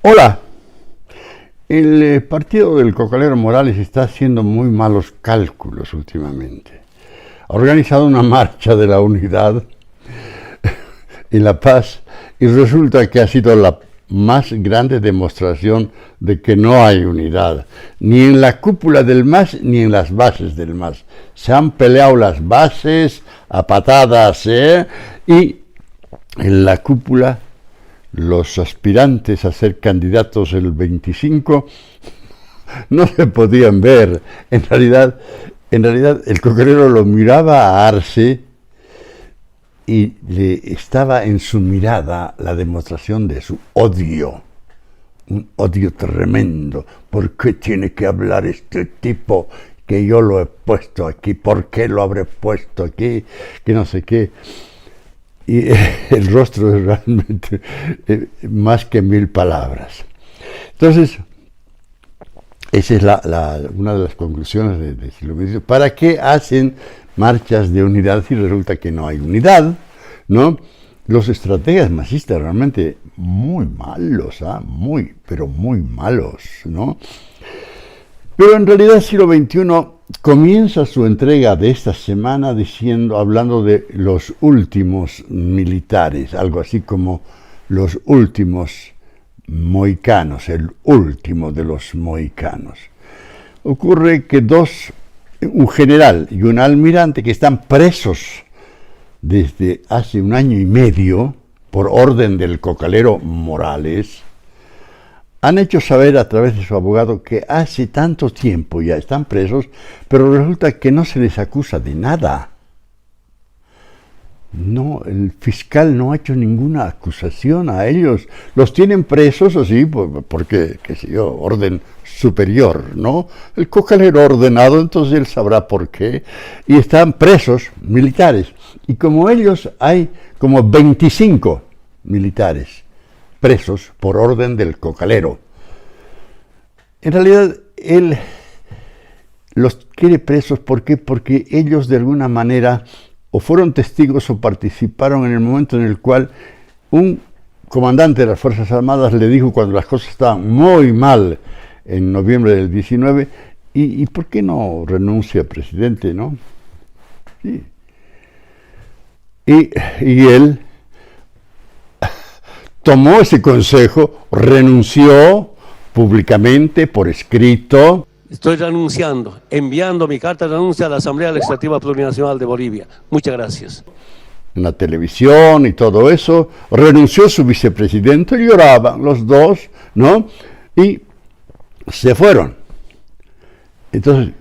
Hola, el partido del Cocalero Morales está haciendo muy malos cálculos últimamente. Ha organizado una marcha de la unidad y la paz y resulta que ha sido la más grande demostración de que no hay unidad, ni en la cúpula del MAS ni en las bases del MAS. Se han peleado las bases a patadas, y en la cúpula los aspirantes a ser candidatos el 25 no se podían ver. En realidad el Cocalero lo miraba a Arce y le estaba en su mirada la demostración de su odio, un odio tremendo. ¿Por qué tiene que hablar este tipo que yo lo he puesto aquí? ¿Por qué lo habré puesto aquí? Que no sé qué. Y el rostro es realmente más que 1000 palabras. Entonces, esa es una de las conclusiones de siglo XX. ¿Para qué hacen marchas de unidad si resulta que no hay unidad? ¿No? Los estrategas masistas realmente muy malos, pero muy malos, ¿no? Pero en realidad el siglo XXI comienza su entrega de esta semana hablando de los últimos militares, algo así como los últimos mohicanos, el último de los mohicanos. Ocurre que un general y un almirante que están presos desde hace 1 año y medio por orden del Cocalero Morales, han hecho saber a través de su abogado que hace tanto tiempo ya están presos, pero resulta que no se les acusa de nada. No, el fiscal no ha hecho ninguna acusación a ellos. Los tienen presos así porque, qué sé yo, orden superior, ¿no? El Cocalero ordenado, entonces él sabrá por qué. Y están presos militares. Y como ellos hay como 25 militares presos por orden del Cocalero. En realidad, él los quiere presos, ¿por qué? Porque ellos de alguna manera o fueron testigos o participaron en el momento en el cual un comandante de las Fuerzas Armadas le dijo cuando las cosas estaban muy mal en noviembre del 19, ¿y por qué no renuncia, presidente, no? Sí. Y él tomó ese consejo, renunció públicamente, por escrito. Estoy renunciando, enviando mi carta de renuncia a la Asamblea Legislativa Plurinacional de Bolivia. Muchas gracias. En la televisión y todo eso, renunció su vicepresidente, lloraban los dos, ¿no? Y se fueron. Entonces,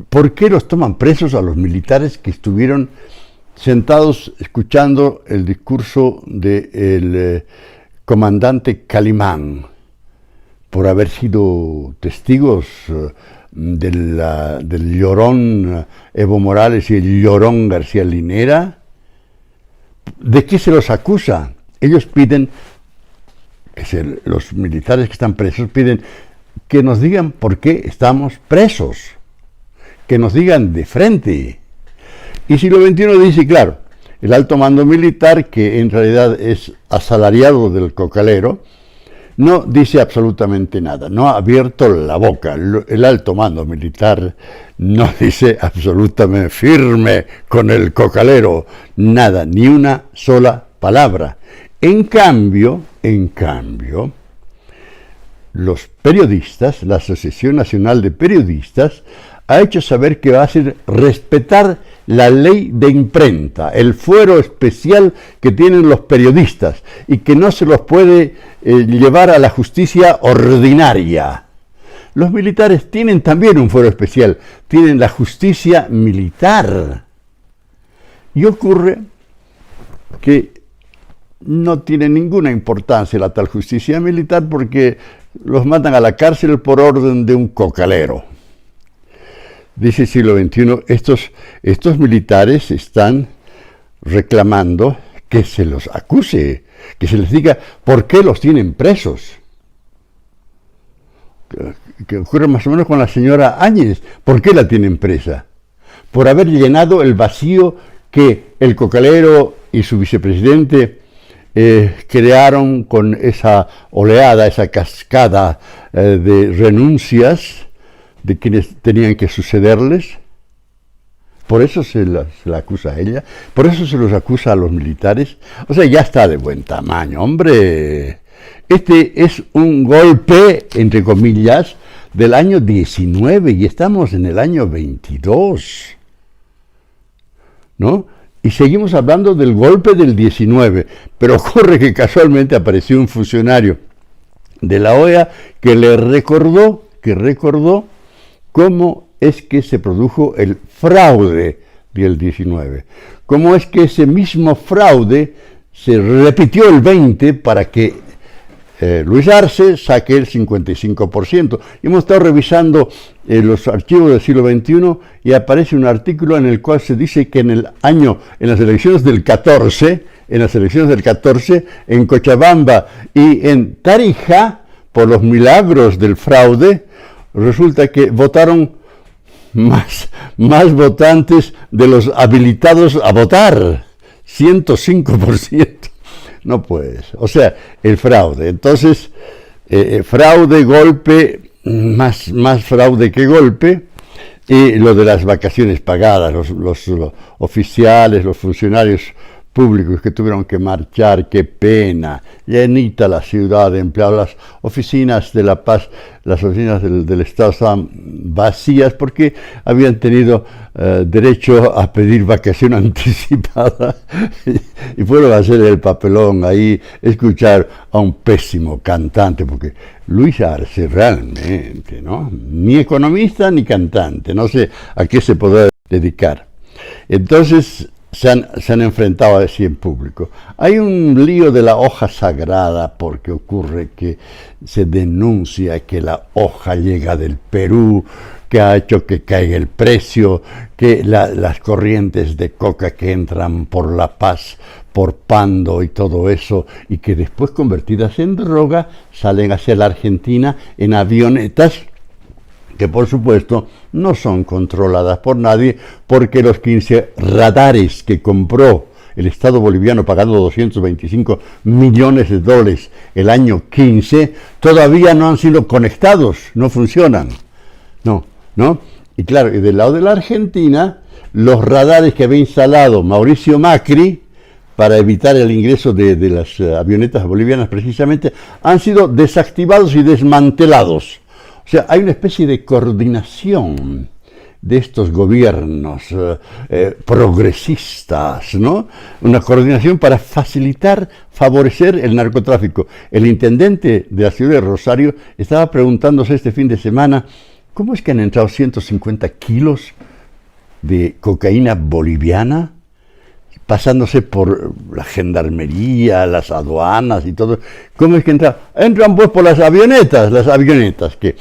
¿por qué los toman presos a los militares que estuvieron sentados escuchando el discurso del comandante Calimán, por haber sido testigos del llorón Evo Morales y el llorón García Linera? ¿De qué se los acusa? Ellos piden, los militares que están presos piden que nos digan por qué estamos presos, que nos digan de frente. Y siglo XXI dice, claro, el alto mando militar, que en realidad es asalariado del Cocalero, no dice absolutamente nada, no ha abierto la boca. El alto mando militar no dice absolutamente firme con el Cocalero, nada, ni una sola palabra. En cambio, los periodistas, la Asociación Nacional de Periodistas, ha hecho saber que va a hacer respetar la ley de imprenta, el fuero especial que tienen los periodistas y que no se los puede llevar a la justicia ordinaria. Los militares tienen también un fuero especial, tienen la justicia militar. Y ocurre que no tiene ninguna importancia la tal justicia militar porque los mandan a la cárcel por orden de un Cocalero. Dice el siglo XXI, estos militares están reclamando que se los acuse, que se les diga por qué los tienen presos. Que ocurre más o menos con la señora Áñez. ¿Por qué la tienen presa? Por haber llenado el vacío que el Cocalero y su vicepresidente crearon con esa oleada, esa cascada de renuncias de quienes tenían que sucederles. Por eso se la acusa a ella, por eso se los acusa a los militares. O sea, ya está de buen tamaño, hombre. Este es un golpe, entre comillas, del año 19 y estamos en el año 22, ¿no? Y seguimos hablando del golpe del 19, pero ocurre que casualmente apareció un funcionario de la OEA que recordó cómo es que se produjo el fraude del 19, cómo es que ese mismo fraude se repitió el 20 para que Luis Arce saque el 55%. Y hemos estado revisando los archivos del siglo XXI y aparece un artículo en el cual se dice que en las elecciones del 14, en Cochabamba y en Tarija, por los milagros del fraude, resulta que votaron más votantes de los habilitados a votar, 105%. No pues, o sea, el fraude. Entonces, fraude, golpe, más fraude que golpe, y lo de las vacaciones pagadas, los oficiales, los funcionarios públicos que tuvieron que marchar, qué pena, llenita la ciudad de empleados, las oficinas de La Paz, las oficinas del Estado estaban vacías porque habían tenido derecho a pedir vacación anticipada y fueron a hacer el papelón ahí, escuchar a un pésimo cantante, porque Luis Arce realmente, ¿no? Ni economista ni cantante, no sé a qué se podrá dedicar. Entonces, se han enfrentado así en público. Hay un lío de la hoja sagrada porque ocurre que se denuncia que la hoja llega del Perú, que ha hecho que caiga el precio, que las corrientes de coca que entran por La Paz, por Pando y todo eso, y que después convertidas en droga salen hacia la Argentina en avionetas que por supuesto no son controladas por nadie, porque los 15 radares que compró el Estado boliviano pagando 225 millones de dólares el año 15, todavía no han sido conectados, no funcionan. ¿No? Y claro, y del lado de la Argentina, los radares que había instalado Mauricio Macri para evitar el ingreso de las avionetas bolivianas precisamente, han sido desactivados y desmantelados. O sea, hay una especie de coordinación de estos gobiernos progresistas, ¿no? Una coordinación para favorecer el narcotráfico. El intendente de la ciudad de Rosario estaba preguntándose este fin de semana, ¿cómo es que han entrado 150 kilos de cocaína boliviana? Pasándose por la gendarmería, las aduanas y todo. ¿Cómo es que entran? Entran pues por las avionetas que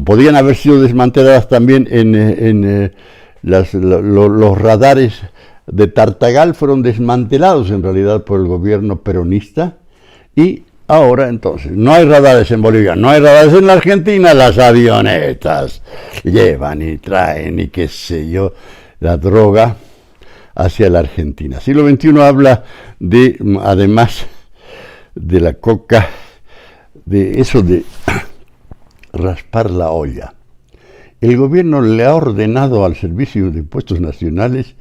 podían haber sido desmanteladas también los radares de Tartagal fueron desmantelados en realidad por el gobierno peronista y ahora entonces no hay radares en Bolivia, no hay radares en la Argentina, las avionetas llevan y traen y qué sé yo, la droga hacia la Argentina. Siglo XXI habla de, además de la coca, de eso de raspar la olla. El gobierno le ha ordenado al Servicio de Impuestos Nacionales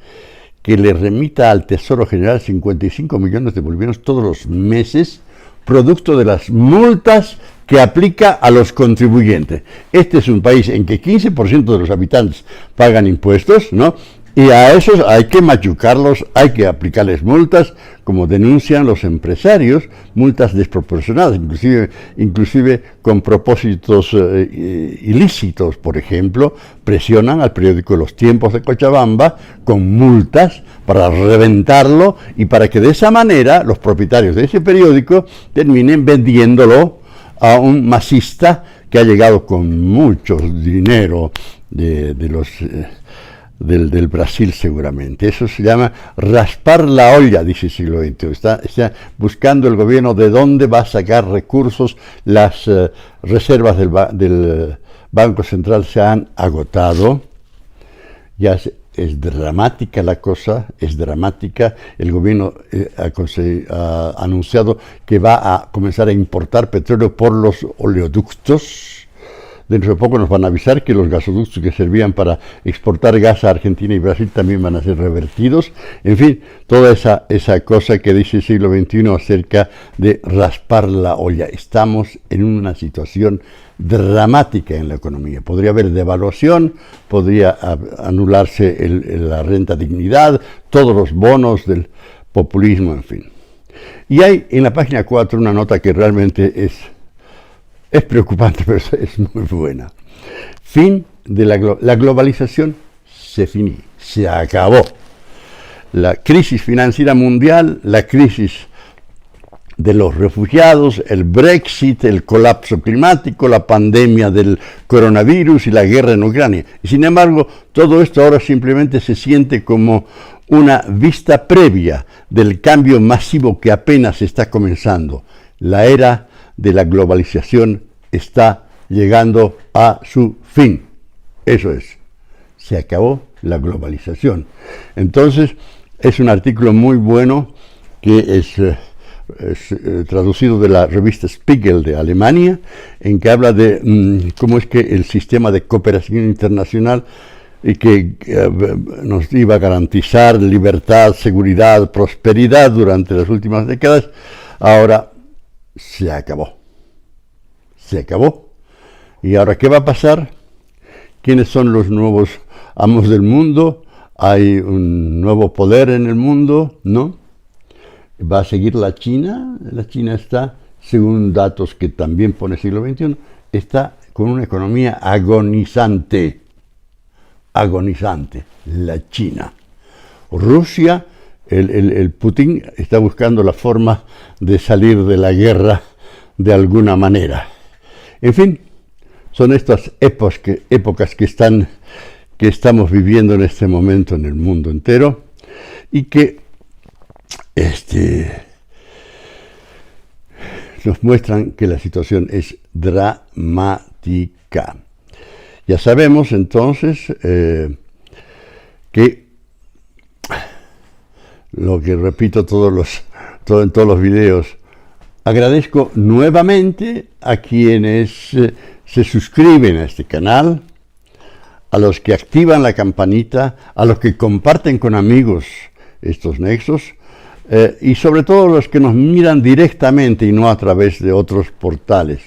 que le remita al Tesoro General 55 millones de bolivianos todos los meses, producto de las multas que aplica a los contribuyentes. Este es un país en que 15% de los habitantes pagan impuestos, ¿no? Y a esos hay que machucarlos, hay que aplicarles multas, como denuncian los empresarios, multas desproporcionadas, inclusive con propósitos ilícitos. Por ejemplo, presionan al periódico Los Tiempos de Cochabamba con multas para reventarlo y para que de esa manera los propietarios de ese periódico terminen vendiéndolo a un masista que ha llegado con mucho dinero del Brasil seguramente. Eso se llama raspar la olla, dice el siglo XXI. Está buscando el gobierno de dónde va a sacar recursos. Las reservas del Banco Central se han agotado. Ya es dramática la cosa, es dramática. El gobierno ha anunciado que va a comenzar a importar petróleo por los oleoductos. Dentro de poco nos van a avisar que los gasoductos que servían para exportar gas a Argentina y Brasil también van a ser revertidos. En fin, toda esa cosa que dice el siglo XXI acerca de raspar la olla. Estamos en una situación dramática en la economía. Podría haber devaluación, podría anularse la renta dignidad, todos los bonos del populismo, en fin. Y hay en la página 4 una nota que realmente es preocupante, pero es muy buena. Fin de la globalización se acabó. La crisis financiera mundial, la crisis de los refugiados, el Brexit, el colapso climático, la pandemia del coronavirus y la guerra en Ucrania. Y sin embargo, todo esto ahora simplemente se siente como una vista previa del cambio masivo que apenas está comenzando. La era de la globalización está llegando a su fin. Eso es, se acabó la globalización. Entonces, es un artículo muy bueno que es traducido de la revista Spiegel de Alemania, en que habla de cómo es que el sistema de cooperación internacional y que nos iba a garantizar libertad, seguridad, prosperidad durante las últimas décadas, ahora se acabó. Se acabó. ¿Y ahora qué va a pasar? ¿Quiénes son los nuevos amos del mundo? ¿Hay un nuevo poder en el mundo? ¿No? ¿Va a seguir la China? La China está, según datos que también pone el siglo XXI, está con una economía agonizante. Agonizante. La China. Rusia, el Putin está buscando la forma de salir de la guerra de alguna manera. En fin, son estas épocas que estamos viviendo en este momento en el mundo entero y que nos muestran que la situación es dramática. Ya sabemos entonces que lo que repito en todos los videos, agradezco nuevamente a quienes se suscriben a este canal, a los que activan la campanita, a los que comparten con amigos estos nexos, y sobre todo los que nos miran directamente y no a través de otros portales.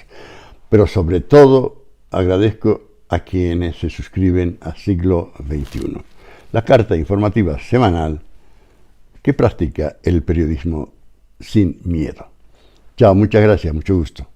Pero sobre todo agradezco a quienes se suscriben a Siglo XXI, la carta informativa semanal que practica el periodismo sin miedo. Chao, muchas gracias, mucho gusto.